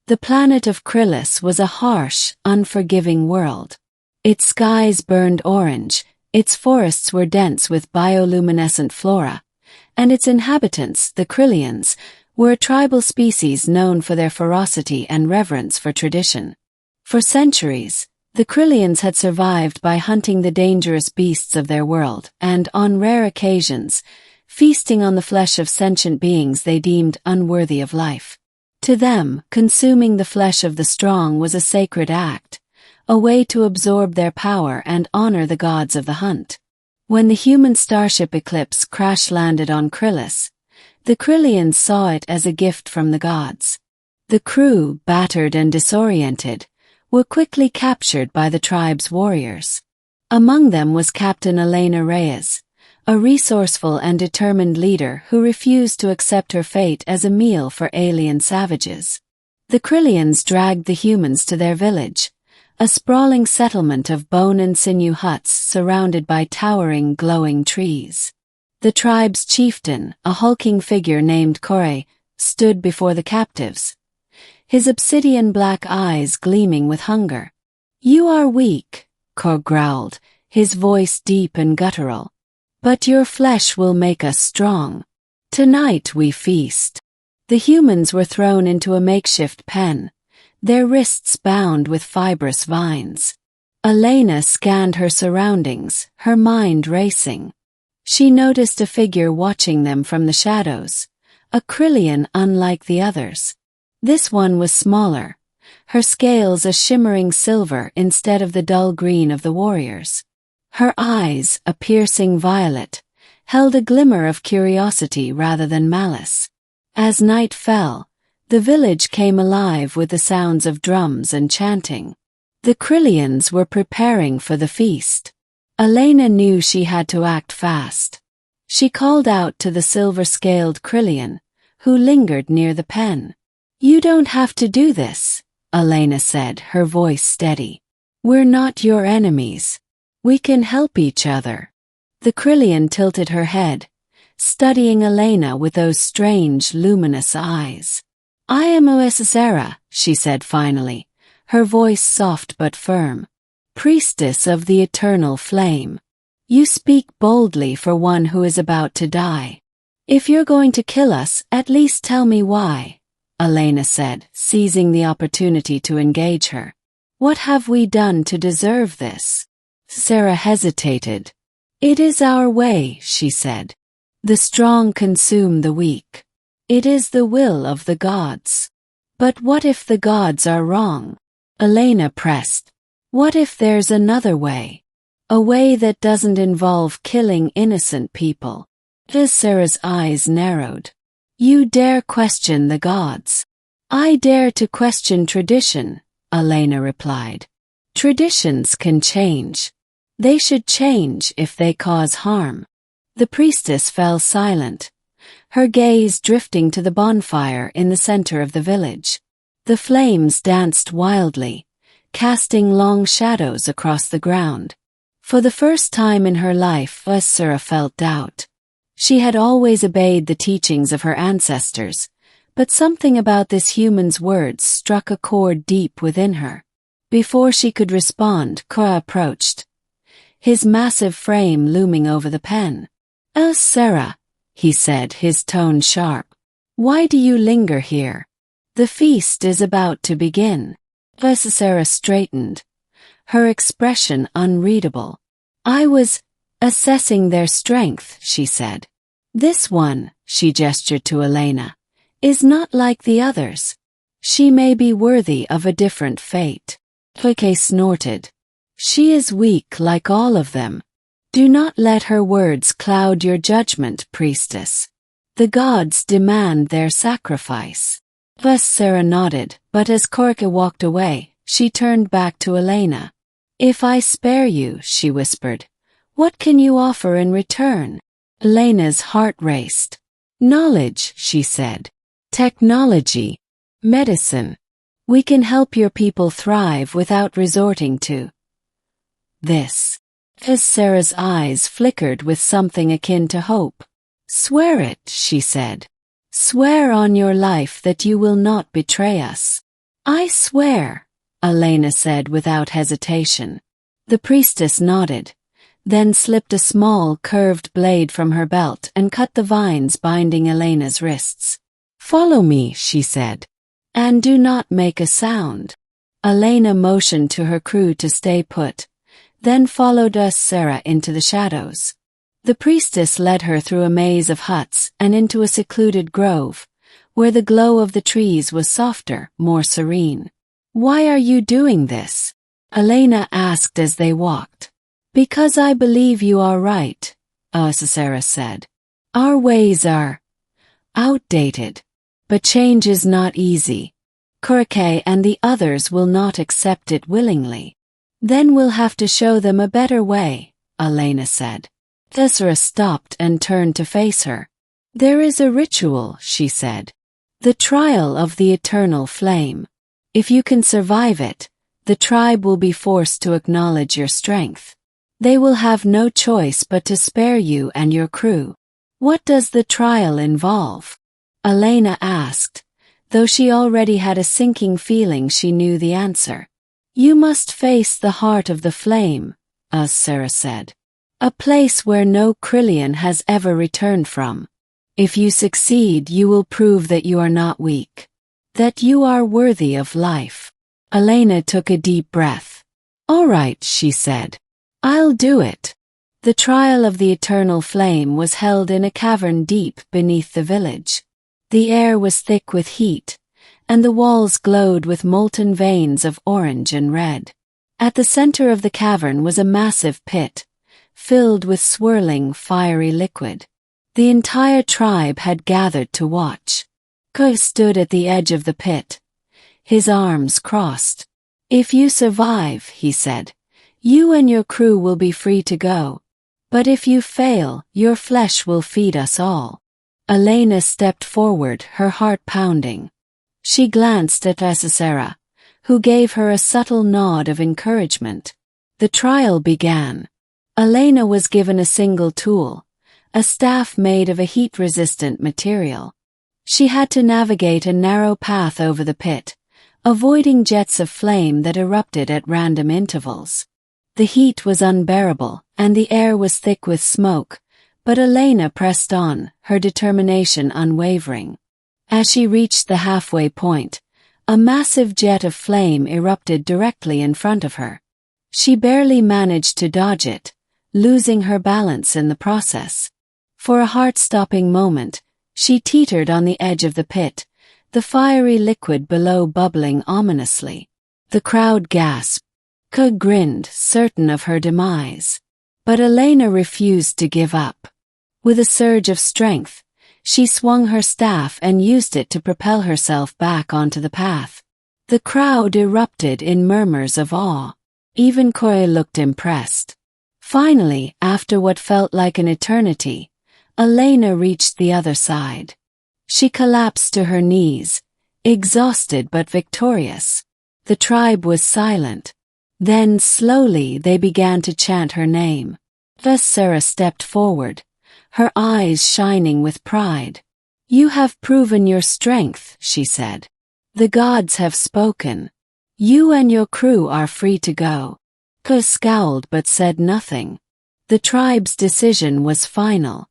The planet of Kryllis was a harsh, unforgiving world. Its skies burned orange, its forests were dense with bioluminescent flora, and its inhabitants, the Kryllians, were a tribal species known for their ferocity and reverence for tradition. For centuries, the Kryllians had survived by hunting the dangerous beasts of their world and, on rare occasions, feasting on the flesh of sentient beings they deemed unworthy of life. To them, consuming the flesh of the strong was a sacred act, a way to absorb their power and honor the gods of the hunt. When the human starship Eclipse crash-landed on Kryllis, the Kryllians saw it as a gift from the gods. The crew, battered and disoriented, were quickly captured by the tribe's warriors. Among them was Captain Elena Reyes, a resourceful and determined leader who refused to accept her fate as a meal for alien savages. The Kryllians dragged the humans to their village, a sprawling settlement of bone and sinew huts surrounded by towering, glowing trees. The tribe's chieftain, a hulking figure named Kryllis, stood before the captives, his obsidian-black eyes gleaming with hunger. "You are weak," Kryllis growled, his voice deep and guttural. "But your flesh will make us strong. Tonight we feast." The humans were thrown into a makeshift pen, their wrists bound with fibrous vines. Elena scanned her surroundings, her mind racing. She noticed a figure watching them from the shadows, a Kryllian unlike the others. This one was smaller, her scales a shimmering silver instead of the dull green of the warriors. Her eyes, a piercing violet, held a glimmer of curiosity rather than malice. As night fell, the village came alive with the sounds of drums and chanting. The Kryllians were preparing for the feast. Elena knew she had to act fast. She called out to the silver-scaled Kryllian, who lingered near the pen. "You don't have to do this," Elena said, her voice steady. "We're not your enemies. We can help each other." The Kryllian tilted her head, studying Elena with those strange, luminous eyes. "I am Lyss'ara," she said finally, her voice soft but firm. "Priestess of the eternal flame. You speak boldly for one who is about to die. If you're going to kill us, at least tell me why," Elena said, seizing the opportunity to engage her. "What have we done to deserve this?" Lyss'ara hesitated. "It is our way," she said. "The strong consume the weak. It is the will of the gods." "But what if the gods are wrong?" Elena pressed. "What if there's another way? A way that doesn't involve killing innocent people?" Lyss'ara's eyes narrowed. "You dare question the gods?" "I dare to question tradition," Elena replied. "Traditions can change. They should change if they cause harm." The priestess fell silent, her gaze drifting to the bonfire in the center of the village. The flames danced wildly, casting long shadows across the ground. For the first time in her life, Lyss'ara felt doubt. She had always obeyed the teachings of her ancestors, but something about this human's words struck a chord deep within her. Before she could respond, Kryllis approached, his massive frame looming over the pen. "Lyss'ara," he said, his tone sharp. "Why do you linger here? The feast is about to begin." Lyss'ara straightened, her expression unreadable. "I was assessing their strength," she said. "This one," she gestured to Elena, "is not like the others. She may be worthy of a different fate." Kryllis snorted. "She is weak like all of them. Do not let her words cloud your judgment, priestess. The gods demand their sacrifice." Lyss'ara nodded, but as Kryllis walked away, she turned back to Elena. "If I spare you," she whispered, "what can you offer in return?" Elena's heart raced. "Knowledge," she said. "Technology. Medicine. We can help your people thrive without resorting to this." Lyss'ara's eyes flickered with something akin to hope. "Swear it," she said. "Swear on your life that you will not betray us." I swear, Elena said without hesitation. The priestess nodded, then slipped a small curved blade from her belt and cut the vines binding Elena's wrists. Follow me, she said. And do not make a sound. Elena motioned to her crew to stay put, then followed Lyss'ara into the shadows. The priestess led her through a maze of huts and into a secluded grove, where the glow of the trees was softer, more serene. Why are you doing this? Elena asked as they walked. Because I believe you are right, Lyss'ara said. Our ways are outdated. But change is not easy. Kryllis and the others will not accept it willingly. Then we'll have to show them a better way, Elena said. Lyss'ara stopped and turned to face her. There is a ritual, she said. The trial of the eternal flame. If you can survive it, the tribe will be forced to acknowledge your strength. They will have no choice but to spare you and your crew. What does the trial involve? Elena asked, though she already had a sinking feeling she knew the answer. You must face the heart of the flame, Lyss'ara said. A place where no Kryllian has ever returned from. If you succeed, you will prove that you are not weak. That you are worthy of life. Elena took a deep breath. All right, she said. I'll do it. The trial of the eternal flame was held in a cavern deep beneath the village. The air was thick with heat, and the walls glowed with molten veins of orange and red. At the center of the cavern was a massive pit, filled with swirling, fiery liquid. The entire tribe had gathered to watch. Kryllis stood at the edge of the pit, his arms crossed. If you survive, he said, you and your crew will be free to go. But if you fail, your flesh will feed us all. Elena stepped forward, her heart pounding. She glanced at Lyss'ara, who gave her a subtle nod of encouragement. The trial began. Elena was given a single tool, a staff made of a heat-resistant material. She had to navigate a narrow path over the pit, avoiding jets of flame that erupted at random intervals. The heat was unbearable, and the air was thick with smoke, but Elena pressed on, her determination unwavering. As she reached the halfway point, a massive jet of flame erupted directly in front of her. She barely managed to dodge it, losing her balance in the process. For a heart-stopping moment, she teetered on the edge of the pit, the fiery liquid below bubbling ominously. The crowd gasped. Kryllis grinned, certain of her demise. But Elena refused to give up. With a surge of strength, she swung her staff and used it to propel herself back onto the path. The crowd erupted in murmurs of awe. Even Kryllis looked impressed. Finally, after what felt like an eternity, Elena reached the other side. She collapsed to her knees, exhausted but victorious. The tribe was silent. Then, slowly, they began to chant her name. Lyss'ara stepped forward, her eyes shining with pride. You have proven your strength, she said. The gods have spoken. You and your crew are free to go. Kryllis scowled but said nothing. The tribe's decision was final.